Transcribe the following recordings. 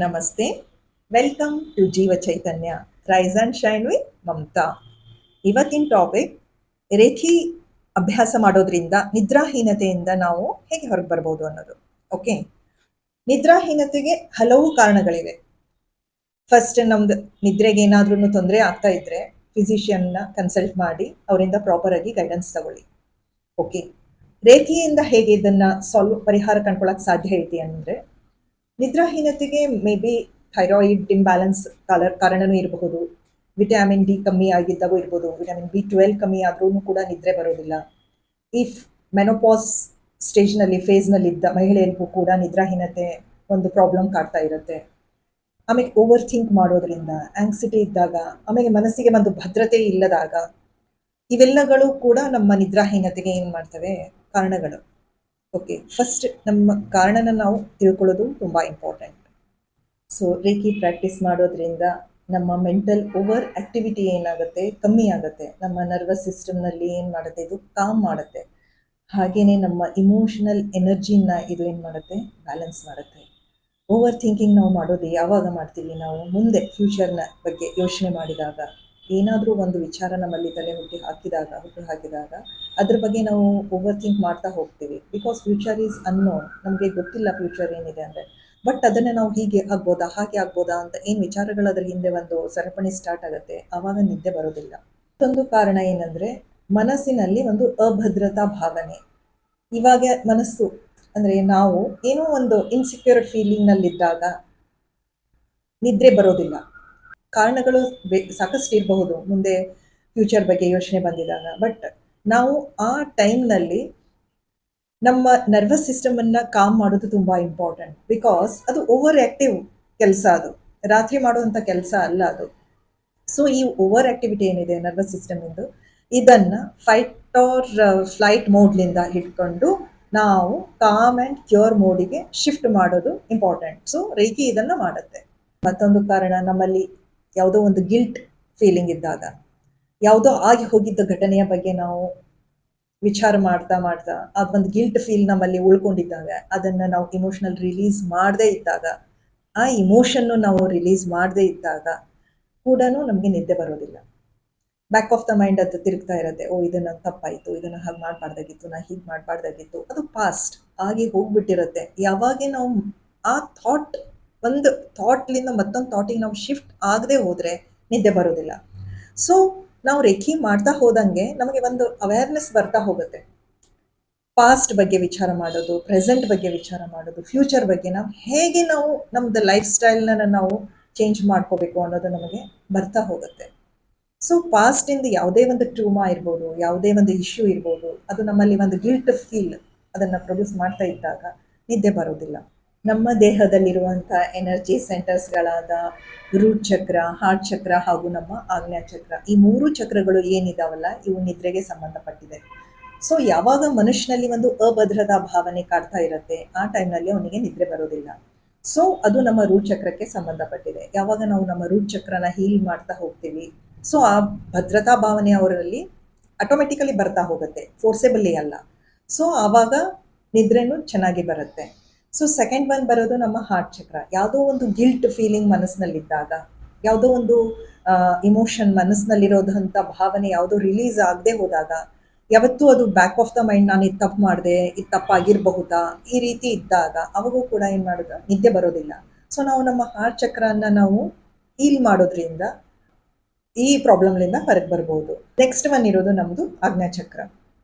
ನಮಸ್ತೆ. Welcome to Jeeva Chaitanya rise and shine with Mamata. ಇವತ್ತಿನ topic reiki ಅಭ್ಯಾಸ ಮಾಡೋದ್ರಿಂದ ನಿದ್ರಾಹೀನತೆಯಿಂದ ನಾವು ಹೇಗೆ ಹೊರಗೆ ಬರ್ಬೋದು ಅನ್ನೋದು. ಓಕೆ, ನಿದ್ರಾಹೀನತೆಗೆ ಹಲವು ಕಾರಣಗಳಿವೆ. ಫಸ್ಟ್, ನಮ್ದು ನಿದ್ರೆಗೆ ಏನಾದ್ರೂ ತೊಂದರೆ ಆಗ್ತಾ ಇದ್ರೆ ಫಿಸಿಷಿಯನ್ನ ಕನ್ಸಲ್ಟ್ ಮಾಡಿ ಅವರಿಂದ ಪ್ರಾಪರ್ ಆಗಿ ಗೈಡೆನ್ಸ್ ತಗೊಳ್ಳಿ. ಓಕೆ, ರೇಖೆಯಿಂದ ಹೇಗೆ ಇದನ್ನ ಪರಿಹಾರ ಕಂಡ್ಕೊಳ್ಳೋಕೆ ಸಾಧ್ಯ ಐತಿ ಅಂದರೆ, ನಿದ್ರಾಹೀನತೆಗೆ ಮೇ ಬಿ ಥೈರಾಯ್ಡ್ ಇಂಬ್ಯಾಲೆನ್ಸ್ ಕಾರಣನೂ ಇರಬಹುದು, ವಿಟಮಿನ್ ಡಿ ಕಮ್ಮಿ ಆಗಿದ್ದಾಗೂ ಇರ್ಬೋದು, ವಿಟಮಿನ್ B12 ಕಮ್ಮಿ ಆದ್ರೂ ಕೂಡ ನಿದ್ರೆ ಬರೋದಿಲ್ಲ. ಇಫ್ ಮೆನೋಪಾಸ್ ಸ್ಟೇಜ್ನಲ್ಲಿ ಫೇಸ್ನಲ್ಲಿದ್ದ ಮಹಿಳೆಯರಿಗೂ ಕೂಡ ನಿದ್ರಾಹೀನತೆ ಒಂದು ಪ್ರಾಬ್ಲಮ್ ಕಾಡ್ತಾ ಇರುತ್ತೆ. ಆಮೇಲೆ ಓವರ್ ಥಿಂಕ್ ಮಾಡೋದ್ರಿಂದ, ಆಂಗ್ಸಿಟಿ ಇದ್ದಾಗ, ಆಮೇಲೆ ಮನಸ್ಸಿಗೆ ಒಂದು ಭದ್ರತೆ ಇಲ್ಲದಾಗ, ಇವೆಲ್ಲಗಳು ಕೂಡ ನಮ್ಮ ನಿದ್ರಾಹೀನತೆಗೆ ಏನು ಮಾಡ್ತವೆ, ಕಾರಣಗಳು. ಓಕೆ, ಫಸ್ಟ್ ನಮ್ಮ ಕಾರಣನ ನಾವು ತಿಳ್ಕೊಳ್ಳೋದು ತುಂಬ ಇಂಪಾರ್ಟೆಂಟ್. ಸೊ ರೇಖಿ ಪ್ರಾಕ್ಟೀಸ್ ಮಾಡೋದ್ರಿಂದ ನಮ್ಮ ಮೆಂಟಲ್ ಓವರ್ ಆಕ್ಟಿವಿಟಿ ಏನಾಗುತ್ತೆ, ಕಮ್ಮಿ ಆಗುತ್ತೆ. ನಮ್ಮ ನರ್ವಸ್ ಸಿಸ್ಟಮ್ನಲ್ಲಿ ಏನು ಮಾಡುತ್ತೆ, ಇದು ಕಾಮ್ ಮಾಡುತ್ತೆ. ಹಾಗೆಯೇ ನಮ್ಮ ಇಮೋಷನಲ್ ಎನರ್ಜಿನ ಇದು ಏನು ಮಾಡುತ್ತೆ, ಬ್ಯಾಲೆನ್ಸ್ ಮಾಡುತ್ತೆ. ಓವರ್ ಥಿಂಕಿಂಗ್ ನಾವು ಮಾಡೋದು ಯಾವಾಗ ಮಾಡ್ತೀವಿ, ನಾವು ಮುಂದೆ ಫ್ಯೂಚರ್ನ ಬಗ್ಗೆ ಯೋಚನೆ ಮಾಡಿದಾಗ, ಏನಾದರೂ ಒಂದು ವಿಚಾರ ನಮ್ಮಲ್ಲಿ ತಲೆ ಹುಟ್ಟು ಹಾಕಿದಾಗ ಅದ್ರ ಬಗ್ಗೆ ನಾವು ಓವರ್ ಥಿಂಕ್ ಮಾಡ್ತಾ ಹೋಗ್ತೀವಿ. ಬಿಕಾಸ್ ಫ್ಯೂಚರ್ ಈಸ್ ಅನ್ನೋನ್, ನಮಗೆ ಗೊತ್ತಿಲ್ಲ ಫ್ಯೂಚರ್ ಏನಿದೆ ಅಂದರೆ. ಬಟ್ ಅದನ್ನು ನಾವು ಹೀಗೆ ಆಗ್ಬೋದಾ, ಹಾಗೆ ಆಗ್ಬೋದಾ ಅಂತ ಏನು ವಿಚಾರಗಳು ಅದ್ರ ಹಿಂದೆ ಒಂದು ಸರಪಣಿ ಸ್ಟಾರ್ಟ್ ಆಗುತ್ತೆ, ಆವಾಗ ನಿದ್ದೆ ಬರೋದಿಲ್ಲ. ಮತ್ತೊಂದು ಕಾರಣ ಏನಂದರೆ, ಮನಸ್ಸಿನಲ್ಲಿ ಒಂದು ಅಭದ್ರತಾ ಭಾವನೆ. ಇವಾಗ ಮನಸ್ಸು ಅಂದರೆ ನಾವು ಏನೋ ಒಂದು ಇನ್ಸೆಕ್ಯೂರ್ ಫೀಲಿಂಗ್ನಲ್ಲಿದ್ದಾಗ ನಿದ್ರೆ ಬರೋದಿಲ್ಲ. ಕಾರಣಗಳು ಸಾಕಷ್ಟು ಇರಬಹುದು ಮುಂದೆ ಫ್ಯೂಚರ್ ಬಗ್ಗೆ ಯೋಚನೆ ಬಂದಿದಾಗ. ಬಟ್ ನಾವು ಆ ಟೈಮ್ನಲ್ಲಿ ನಮ್ಮ ನರ್ವಸ್ ಸಿಸ್ಟಮನ್ನು ಕಾಮ್ ಮಾಡೋದು ತುಂಬ ಇಂಪಾರ್ಟೆಂಟ್. ಬಿಕಾಸ್ ಅದು ಓವರ್ ಆ್ಯಕ್ಟಿವ್ ಕೆಲಸ, ಅದು ರಾತ್ರಿ ಮಾಡುವಂಥ ಕೆಲಸ ಅಲ್ಲ ಅದು. ಸೊ ಈ ಓವರ್ ಆ್ಯಕ್ಟಿವಿಟಿ ಏನಿದೆ ನರ್ವಸ್ ಸಿಸ್ಟಮಿಂದು, ಇದನ್ನು ಫೈಟ್ ಆರ್ ಫ್ಲೈಟ್ ಮೋಡ್ಲಿಂದ ಹಿಡ್ಕೊಂಡು ನಾವು ಕಾಮ್ ಆ್ಯಂಡ್ ಕ್ಯೂರ್ ಮೋಡಿಗೆ ಶಿಫ್ಟ್ ಮಾಡೋದು ಇಂಪಾರ್ಟೆಂಟ್. ಸೊ ರೇಖಿ ಇದನ್ನು ಮಾಡುತ್ತೆ. ಮತ್ತೊಂದು ಕಾರಣ, ನಮ್ಮಲ್ಲಿ ಯಾವುದೋ ಒಂದು ಗಿಲ್ಟ್ ಫೀಲಿಂಗ್ ಇದ್ದಾಗ, ಯಾವುದೋ ಆಗಿ ಹೋಗಿದ್ದ ಘಟನೆಯ ಬಗ್ಗೆ ನಾವು ವಿಚಾರ ಮಾಡ್ತಾ ಆ ಒಂದು ಗಿಲ್ಟ್ ಫೀಲ್ ನಮ್ಮಲ್ಲಿ ಉಳ್ಕೊಂಡಿದ್ದಾಗ, ಅದನ್ನು ನಾವು ಇಮೋಷನಲ್ ರಿಲೀಸ್ ಮಾಡದೇ ಇದ್ದಾಗ, ಆ ಇಮೋಷನ್ನು ನಾವು ರಿಲೀಸ್ ಮಾಡದೇ ಇದ್ದಾಗ ಕೂಡ ನಮಗೆ ನಿದ್ದೆ ಬರೋದಿಲ್ಲ. ಬ್ಯಾಕ್ ಆಫ್ ದ ಮೈಂಡ್ ಅದು ತಿರುಗ್ತಾ ಇರುತ್ತೆ, ಓ ಇದನ್ನು ತಪ್ಪಾಯಿತು, ಇದನ್ನು ಹಾಗೆ ಮಾಡಬಾರ್ದಾಗಿತ್ತು, ನಾ ಹೀಗೆ ಮಾಡಬಾರ್ದಾಗಿತ್ತು. ಅದು ಪಾಸ್ಟ್ ಆಗಿ ಹೋಗ್ಬಿಟ್ಟಿರುತ್ತೆ. ಯಾವಾಗ ನಾವು ಆ ಒಂದು ಥಾಟ್ಲಿಂದ ಮತ್ತೊಂದು ಥಾಟಿಗೆ ನಾವು ಶಿಫ್ಟ್ ಆಗದೆ ಹೋದರೆ ನಿದ್ದೆ ಬರೋದಿಲ್ಲ. ಸೊ ನಾವು ರೇಖಿ ಮಾಡ್ತಾ ಹೋದಂಗೆ ನಮಗೆ ಒಂದು ಅವೇರ್ನೆಸ್ ಬರ್ತಾ ಹೋಗುತ್ತೆ. ಪಾಸ್ಟ್ ಬಗ್ಗೆ ವಿಚಾರ ಮಾಡೋದು, ಪ್ರೆಸೆಂಟ್ ಬಗ್ಗೆ ವಿಚಾರ ಮಾಡೋದು, ಫ್ಯೂಚರ್ ಬಗ್ಗೆ ಹೇಗೆ ನಾವು ನಮ್ಮದು ಲೈಫ್ ಸ್ಟೈಲ್ನ ನಾವು ಚೇಂಜ್ ಮಾಡ್ಕೋಬೇಕು ಅನ್ನೋದು ನಮಗೆ ಬರ್ತಾ ಹೋಗುತ್ತೆ. ಸೊ ಪಾಸ್ಟಿಂದ ಯಾವುದೇ ಒಂದು ಟ್ಯೂಮಾ ಇರ್ಬೋದು, ಯಾವುದೇ ಒಂದು ಇಶ್ಯೂ ಇರ್ಬೋದು, ಅದು ನಮ್ಮಲ್ಲಿ ಒಂದು ಗಿಲ್ಟ್ ಫೀಲ್ ಅದನ್ನು ಪ್ರೊಡ್ಯೂಸ್ ಮಾಡ್ತಾ ಇದ್ದಾಗ ನಿದ್ದೆ ಬರೋದಿಲ್ಲ. ನಮ್ಮ ದೇಹದಲ್ಲಿರುವಂಥ ಎನರ್ಜಿ ಸೆಂಟರ್ಸ್ಗಳಾದ ರೂಟ್ ಚಕ್ರ, ಹಾರ್ಟ್ ಚಕ್ರ ಹಾಗೂ ನಮ್ಮ ಆಗ್ನೇಯ ಚಕ್ರ, ಈ 3 ಚಕ್ರಗಳು ಏನಿದಾವಲ್ಲ, ಇವು ನಿದ್ರೆಗೆ ಸಂಬಂಧಪಟ್ಟಿದೆ. ಸೊ ಯಾವಾಗ ಮನುಷ್ಯನಲ್ಲಿ ಒಂದು ಅಭದ್ರತಾ ಭಾವನೆ ಕಾಡ್ತಾ ಇರುತ್ತೆ, ಆ ಟೈಮ್ನಲ್ಲಿ ಅವನಿಗೆ ನಿದ್ರೆ ಬರೋದಿಲ್ಲ. ಸೊ ಅದು ನಮ್ಮ ರೂಟ್ ಚಕ್ರಕ್ಕೆ ಸಂಬಂಧಪಟ್ಟಿದೆ. ಯಾವಾಗ ನಾವು ನಮ್ಮ ರೂಟ್ ಚಕ್ರನ ಹೀಲ್ ಮಾಡ್ತಾ ಹೋಗ್ತೀವಿ, ಸೊ ಆ ಭದ್ರತಾ ಭಾವನೆ ಅವರಲ್ಲಿ ಆಟೋಮೆಟಿಕಲಿ ಬರ್ತಾ ಹೋಗುತ್ತೆ, ಫೋರ್ಸೆಬಲಿ ಅಲ್ಲ. ಸೊ ಆವಾಗ ನಿದ್ರೆನೂ ಚೆನ್ನಾಗಿ ಬರುತ್ತೆ. ಸೊ ಸೆಕೆಂಡ್ ಒನ್ ಬರೋದು ನಮ್ಮ ಹಾರ್ಟ್ ಚಕ್ರ. ಯಾವುದೋ ಒಂದು ಗಿಲ್ಟ್ ಫೀಲಿಂಗ್ ಮನಸ್ಸಿನಲ್ಲಿದ್ದಾಗ, ಯಾವುದೋ ಒಂದು ಇಮೋಷನ್ ಮನಸ್ಸಿನಲ್ಲಿರೋದಂಥ ಭಾವನೆ ಯಾವುದೋ ರಿಲೀಸ್ ಆಗದೆ ಹೋದಾಗ, ಯಾವತ್ತೂ ಅದು ಬ್ಯಾಕ್ ಆಫ್ ದ ಮೈಂಡ್, ನಾನು ಇದು ತಪ್ಪು ಮಾಡಿದೆ, ಇದು ತಪ್ಪಾಗಿರಬಹುದಾ, ಈ ರೀತಿ ಇದ್ದಾಗ ಅವಾಗೂ ಕೂಡ ಏನು ಮಾಡೋದು, ನಿದ್ದೆ ಬರೋದಿಲ್ಲ. ಸೊ ನಾವು ನಮ್ಮ ಹಾರ್ಟ್ ಚಕ್ರನ ನಾವು ಹೀಲ್ ಮಾಡೋದ್ರಿಂದ ಈ ಪ್ರಾಬ್ಲಮ್ಲಿಂದ ಹೊರಗೆ ಬರ್ಬೋದು. ನೆಕ್ಸ್ಟ್ ಒನ್ ಇರೋದು ನಮ್ಮದು ಆಗ್ನೇಯ ಚಕ್ರ.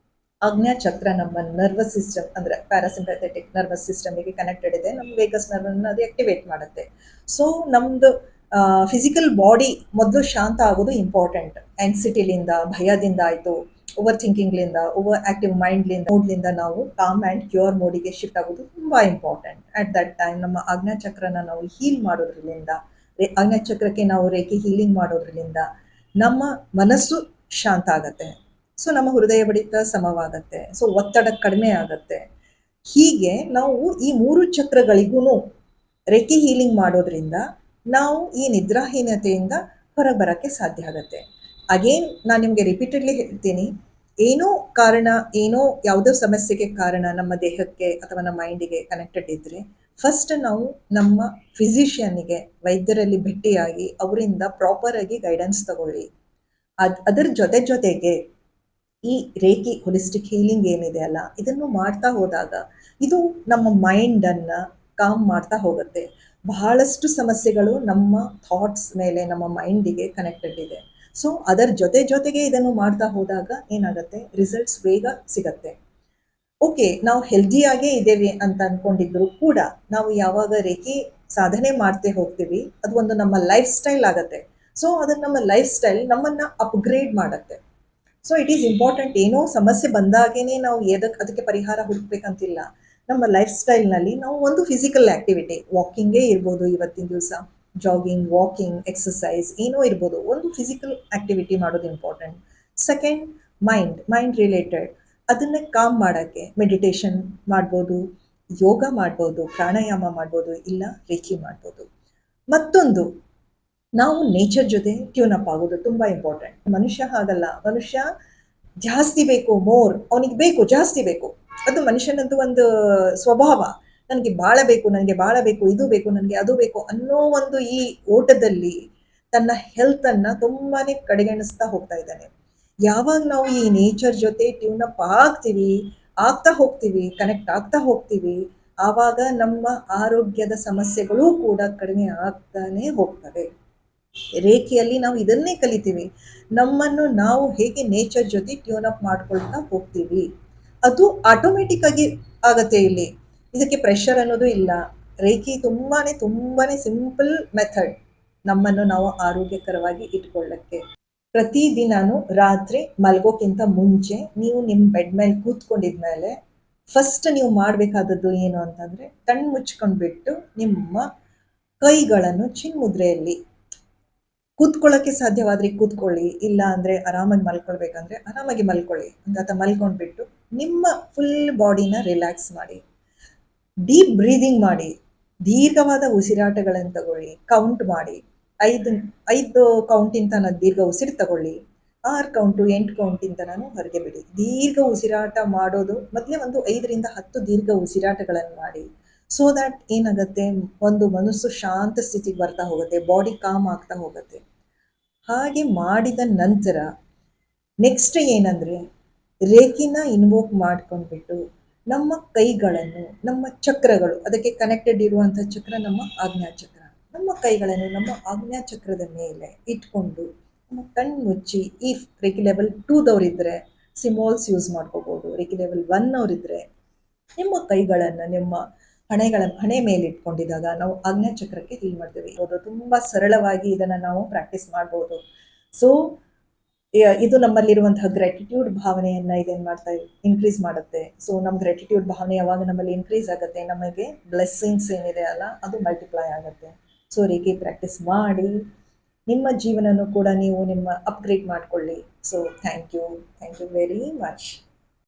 ಆಗ್ನೇಯ ಚಕ್ರ ನಮ್ಮ ನರ್ವಸ್ ಸಿಸ್ಟಮ್ ಅಂದರೆ ಪ್ಯಾರಾಸಿಂಪಥೆಟಿಕ್ ನರ್ವಸ್ ಸಿಸ್ಟಮಿಗೆ ಕನೆಕ್ಟೆಡ್ ಇದೆ. ನಮ್ಮ ವೇಗಸ್ ನರ್ವನ್ನ ಅದು ಆಕ್ಟಿವೇಟ್ ಮಾಡುತ್ತೆ. ಸೊ ನಮ್ಮದು ಫಿಸಿಕಲ್ ಬಾಡಿ ಮೊದಲು ಶಾಂತ ಆಗೋದು ಇಂಪಾರ್ಟೆಂಟ್. ಆಂಗ್ಸಿಟಿಲಿಂದ, ಭಯದಿಂದ ಆಯಿತು, ಓವರ್ ಥಿಂಕಿಂಗ್ಲಿಂದ, ಓವರ್ ಆಕ್ಟಿವ್ ಮೋಡ್ಲಿಂದ ನಾವು ಕಾಮ್ ಆ್ಯಂಡ್ ಕ್ಯೂರ್ ಮೋಡಿಗೆ ಶಿಫ್ಟ್ ಆಗೋದು ತುಂಬ ಇಂಪಾರ್ಟೆಂಟ್. ಅಟ್ ದಟ್ ಟೈಮ್ ನಮ್ಮ ಆಗ್ನೇಯ ಚಕ್ರನ ನಾವು ಹೀಲ್ ಮಾಡೋದ್ರಿಂದ, ಆಗ್ನೇಯ ಚಕ್ರಕ್ಕೆ ನಾವು ರೇಖೆ ಹೀಲಿಂಗ್ ಮಾಡೋದ್ರಿಂದ ನಮ್ಮ ಮನಸ್ಸು ಶಾಂತ ಆಗುತ್ತೆ. ಸೊ ನಮ್ಮ ಹೃದಯ ಬಡಿತ ಸಮವಾಗತ್ತೆ. ಸೊ ಒತ್ತಡ ಕಡಿಮೆ ಆಗುತ್ತೆ. ಹೀಗೆ ನಾವು ಈ 3 ಚಕ್ರಗಳಿಗೂ ರೇಖಿ ಹೀಲಿಂಗ್ ಮಾಡೋದ್ರಿಂದ ನಾವು ಈ ನಿದ್ರಾಹೀನತೆಯಿಂದ ಹೊರಗೆ ಬರೋಕ್ಕೆ ಸಾಧ್ಯ ಆಗುತ್ತೆ. ಅಗೇನ್ ನಾನು ನಿಮಗೆ ರಿಪೀಟೆಡ್ಲಿ ಹೇಳ್ತೀನಿ, ಏನೋ ಕಾರಣ, ಯಾವುದೋ ಸಮಸ್ಯೆಗೆ ಕಾರಣ ನಮ್ಮ ದೇಹಕ್ಕೆ ಅಥವಾ ನಮ್ಮ ಮೈಂಡಿಗೆ ಕನೆಕ್ಟೆಡ್ ಇದ್ದರೆ ಫಸ್ಟ್ ನಾವು ನಮ್ಮ ಫಿಸಿಷಿಯನ್ನಿಗೆ, ವೈದ್ಯರಲ್ಲಿ ಭೇಟಿಯಾಗಿ ಅವರಿಂದ ಪ್ರಾಪರ್ ಆಗಿ ಗೈಡೆನ್ಸ್ ತಗೊಳ್ಳಿ. ಅದರ ಜೊತೆಗೆ ಈ ರೇಖಿ ಹೋಲಿಸ್ಟಿಕ್ ಹೀಲಿಂಗ್ ಏನಿದೆ ಅಲ್ಲ, ಇದನ್ನು ಮಾಡ್ತಾ ಹೋದಾಗ ಇದು ನಮ್ಮ ಮೈಂಡನ್ನು ಕಾಮ್ ಮಾಡ್ತಾ ಹೋಗುತ್ತೆ. ಬಹಳಷ್ಟು ಸಮಸ್ಯೆಗಳು ನಮ್ಮ ಥಾಟ್ಸ್ ಮೇಲೆ, ನಮ್ಮ ಮೈಂಡಿಗೆ ಕನೆಕ್ಟೆಡ್ ಇದೆ. ಸೊ ಅದರ ಜೊತೆಗೆ ಇದನ್ನು ಮಾಡ್ತಾ ಹೋದಾಗ ಏನಾಗುತ್ತೆ, ರಿಸಲ್ಟ್ಸ್ ಬೇಗ ಸಿಗತ್ತೆ. ಓಕೆ, ನಾವು ಹೆಲ್ದಿಯಾಗೇ ಇದ್ದೇವೆ ಅಂತ ಅಂದ್ಕೊಂಡಿದ್ರು ಕೂಡ ನಾವು ಯಾವಾಗ ರೇಖೆ ಸಾಧನೆ ಮಾಡ್ತೇ ಹೋಗ್ತೀವಿ, ಅದು ಒಂದು ನಮ್ಮ ಲೈಫ್ ಸ್ಟೈಲ್ ಆಗತ್ತೆ. ಸೊ ಅದನ್ನ ನಮ್ಮ ಲೈಫ್ ಸ್ಟೈಲ್ ನಮ್ಮನ್ನ ಅಪ್ಗ್ರೇಡ್ ಮಾಡತ್ತೆ. So it is important. ಏನೋ ಸಮಸ್ಯೆ ಬಂದಾಗೇನೆ ನಾವು ಅದಕ್ಕೆ ಪರಿಹಾರ ಹುಡುಕ್ಬೇಕಂತಿಲ್ಲ. ನಮ್ಮ ಲೈಫ್ ಸ್ಟೈಲ್ನಲ್ಲಿ ನಾವು ಒಂದು ಫಿಸಿಕಲ್ ಆಕ್ಟಿವಿಟಿ, ವಾಕಿಂಗೇ ಇರ್ಬೋದು, ಇವತ್ತಿನ ದಿವಸ ಜಾಗಿಂಗ್, ವಾಕಿಂಗ್, ಎಕ್ಸಸೈಸ್ ಏನೋ ಇರ್ಬೋದು, ಒಂದು ಫಿಸಿಕಲ್ ಆಕ್ಟಿವಿಟಿ ಮಾಡೋದು ಇಂಪಾರ್ಟೆಂಟ್. ಸೆಕೆಂಡ್, ಮೈಂಡ್ ರಿಲೇಟೆಡ್, ಅದನ್ನೇ ಕಾಮ್ ಮಾಡೋಕ್ಕೆ ಮೆಡಿಟೇಷನ್ ಮಾಡ್ಬೋದು, ಯೋಗ ಮಾಡ್ಬೋದು, ಪ್ರಾಣಾಯಾಮ ಮಾಡ್ಬೋದು, ಇಲ್ಲ ರೇಖಿ ಮಾಡ್ಬೋದು. ಮತ್ತೊಂದು, ನಾವು ನೇಚರ್ ಜೊತೆ ಟ್ಯೂನ್ ಅಪ್ ಆಗೋದು ತುಂಬ ಇಂಪಾರ್ಟೆಂಟ್. ಮನುಷ್ಯ ಹಾಗಲ್ಲ, ಮನುಷ್ಯ ಜಾಸ್ತಿ ಬೇಕು, ಅವನಿಗೆ ಬೇಕು, ಜಾಸ್ತಿ ಬೇಕು. ಅದು ಮನುಷ್ಯನದ್ದು ಒಂದು ಸ್ವಭಾವ. ನನಗೆ ಭಾಳ ಬೇಕು, ಇದು ಬೇಕು, ನನಗೆ ಅದು ಬೇಕು ಅನ್ನೋ ಒಂದು ಈ ಓಟದಲ್ಲಿ ತನ್ನ ಹೆಲ್ತನ್ನು ತುಂಬಾ ಕಡೆಗಣಿಸ್ತಾ ಹೋಗ್ತಾ ಇದ್ದಾನೆ. ಯಾವಾಗ ನಾವು ಈ ನೇಚರ್ ಜೊತೆ ಟ್ಯೂನ್ ಅಪ್ ಆಗ್ತಾ ಹೋಗ್ತೀವಿ, ಕನೆಕ್ಟ್ ಆಗ್ತಾ ಹೋಗ್ತೀವಿ, ಆವಾಗ ನಮ್ಮ ಆರೋಗ್ಯದ ಸಮಸ್ಯೆಗಳೂ ಕೂಡ ಕಡಿಮೆ ಆಗ್ತಾನೆ ಹೋಗ್ತವೆ. ರೇಖೆಯಲ್ಲಿ ನಾವು ಇದನ್ನೇ ಕಲಿತೀವಿ, ನಮ್ಮನ್ನು ನಾವು ಹೇಗೆ ನೇಚರ್ ಜೊತೆ ಟ್ಯೂನ್ ಅಪ್ ಮಾಡ್ಕೊಳ್ತಾ ಹೋಗ್ತೀವಿ. ಅದು ಆಟೋಮೆಟಿಕ್ ಆಗಿ ಆಗತ್ತೆ. ಇಲ್ಲಿ ಇದಕ್ಕೆ ಪ್ರೆಷರ್ ಅನ್ನೋದು ಇಲ್ಲ. ರೇಖೆ ತುಂಬಾನೇ ಸಿಂಪಲ್ ಮೆಥಡ್ ನಮ್ಮನ್ನು ನಾವು ಆರೋಗ್ಯಕರವಾಗಿ ಇಟ್ಕೊಳ್ಳಕ್ಕೆ. ಪ್ರತಿದಿನಾನು ರಾತ್ರಿ ಮಲ್ಗೋಕ್ಕಿಂತ ಮುಂಚೆ ನೀವು ನಿಮ್ಮ ಬೆಡ್ ಮೇಲೆ ಕೂತ್ಕೊಂಡಿದ್ಮೇಲೆ ಫಸ್ಟ್ ನೀವು ಮಾಡಬೇಕಾದದ್ದು ಏನು ಅಂತಂದರೆ, ಕಣ್ಣು ಮುಚ್ಕೊಂಡ್ಬಿಟ್ಟು ನಿಮ್ಮ ಕೈಗಳನ್ನು ಚಿನ್ಮುದ್ರೆಯಲ್ಲಿ, ಕೂತ್ಕೊಳ್ಳೋಕ್ಕೆ ಸಾಧ್ಯವಾದರೆ ಕೂತ್ಕೊಳ್ಳಿ, ಇಲ್ಲ ಅಂದರೆ ಆರಾಮಾಗಿ ಮಲ್ಕೊಳ್ಬೇಕಂದ್ರೆ ಆರಾಮಾಗಿ ಮಲ್ಕೊಳ್ಳಿ. ಅಥವಾ ಮಲ್ಕೊಂಡ್ಬಿಟ್ಟು ನಿಮ್ಮ ಫುಲ್ ಬಾಡಿನ ರಿಲ್ಯಾಕ್ಸ್ ಮಾಡಿ, ಡೀಪ್ ಬ್ರೀದಿಂಗ್ ಮಾಡಿ, ದೀರ್ಘವಾದ ಉಸಿರಾಟಗಳನ್ನು ತಗೊಳ್ಳಿ, ಕೌಂಟ್ ಮಾಡಿ. 5 ಕೌಂಟಿಂದ ನಾನು ದೀರ್ಘ ಉಸಿರು ತಗೊಳ್ಳಿ, 6 ಕೌಂಟು 8 ಕೌಂಟಿಂದ ನಾನು ಹೊರಗೆ ಬಿಡಿ. ದೀರ್ಘ ಉಸಿರಾಟ ಮಾಡೋದು ಮೊದಲೇ ಒಂದು 5ರಿಂದ 10 ದೀರ್ಘ ಉಸಿರಾಟಗಳನ್ನು ಮಾಡಿ. ಸೊ ದ್ಯಾಟ್ ಏನಾಗುತ್ತೆ, ಒಂದು ಮನಸ್ಸು ಶಾಂತ ಸ್ಥಿತಿಗೆ ಬರ್ತಾ ಹೋಗುತ್ತೆ, ಬಾಡಿ ಕಾಮ್ ಆಗ್ತಾ ಹೋಗುತ್ತೆ. ಹಾಗೆ ಮಾಡಿದ ನಂತರ ನೆಕ್ಸ್ಟ್ ಏನಂದರೆ, ರೇಖಿನ ಇನ್ವೋಕ್ ಮಾಡ್ಕೊಂಡ್ಬಿಟ್ಟು ನಮ್ಮ ಕೈಗಳನ್ನು, ನಮ್ಮ ಚಕ್ರಗಳು, ಅದಕ್ಕೆ ಕನೆಕ್ಟೆಡ್ ಇರುವಂಥ ಚಕ್ರ ನಮ್ಮ ಆಜ್ಞಾಚಕ್ರ, ನಮ್ಮ ಕೈಗಳನ್ನು ನಮ್ಮ ಆಜ್ಞಾಚಕ್ರದ ಮೇಲೆ ಇಟ್ಕೊಂಡು ನಮ್ಮ ಕಣ್ಣು ಮುಚ್ಚಿ, ಈ ರೇಖಿ ಲೆವೆಲ್ 2ದವರಿದ್ದರೆ ಸಿಂಬಾಲ್ಸ್ ಯೂಸ್ ಮಾಡ್ಕೋಬೋದು, ರೇಖಿ ಲೆವೆಲ್ 1 ಅವರಿದ್ದರೆ ನಿಮ್ಮ ಕೈಗಳನ್ನು ನಿಮ್ಮ ಹಣೆ ಮೇಲೆ ಇಟ್ಕೊಂಡಿದ್ದಾಗ ನಾವು ಆಜ್ಞಾಚಕ್ರಕ್ಕೆ ಹೀಲ್ ಮಾಡ್ತೇವೆ. ಅದು ತುಂಬ ಸರಳವಾಗಿ ಇದನ್ನು ನಾವು ಪ್ರಾಕ್ಟೀಸ್ ಮಾಡ್ಬೋದು. ಸೊ ಇದು ನಮ್ಮಲ್ಲಿರುವಂತಹ ಗ್ರ್ಯಾಟಿಟ್ಯೂಡ್ ಭಾವನೆಯನ್ನು ಇದೇನು ಮಾಡ್ತಾ ಇನ್ಕ್ರೀಸ್ ಮಾಡುತ್ತೆ. ಸೊ ನಮ್ಮ ಗ್ರ್ಯಾಟಿಟ್ಯೂಡ್ ಭಾವನೆ ಯಾವಾಗ ನಮ್ಮಲ್ಲಿ ಇನ್ಕ್ರೀಸ್ ಆಗುತ್ತೆ, ನಮಗೆ ಬ್ಲೆಸ್ಸಿಂಗ್ಸ್ ಏನಿದೆ ಅಲ್ಲ, ಅದು ಮಲ್ಟಿಪ್ಲೈ ಆಗುತ್ತೆ. ಸೊ ರೇಖೆ ಪ್ರಾಕ್ಟೀಸ್ ಮಾಡಿ ನಿಮ್ಮ ಜೀವನನೂ ಕೂಡ ನೀವು ಅಪ್ಗ್ರೇಡ್ ಮಾಡಿಕೊಳ್ಳಿ. So thank you very much.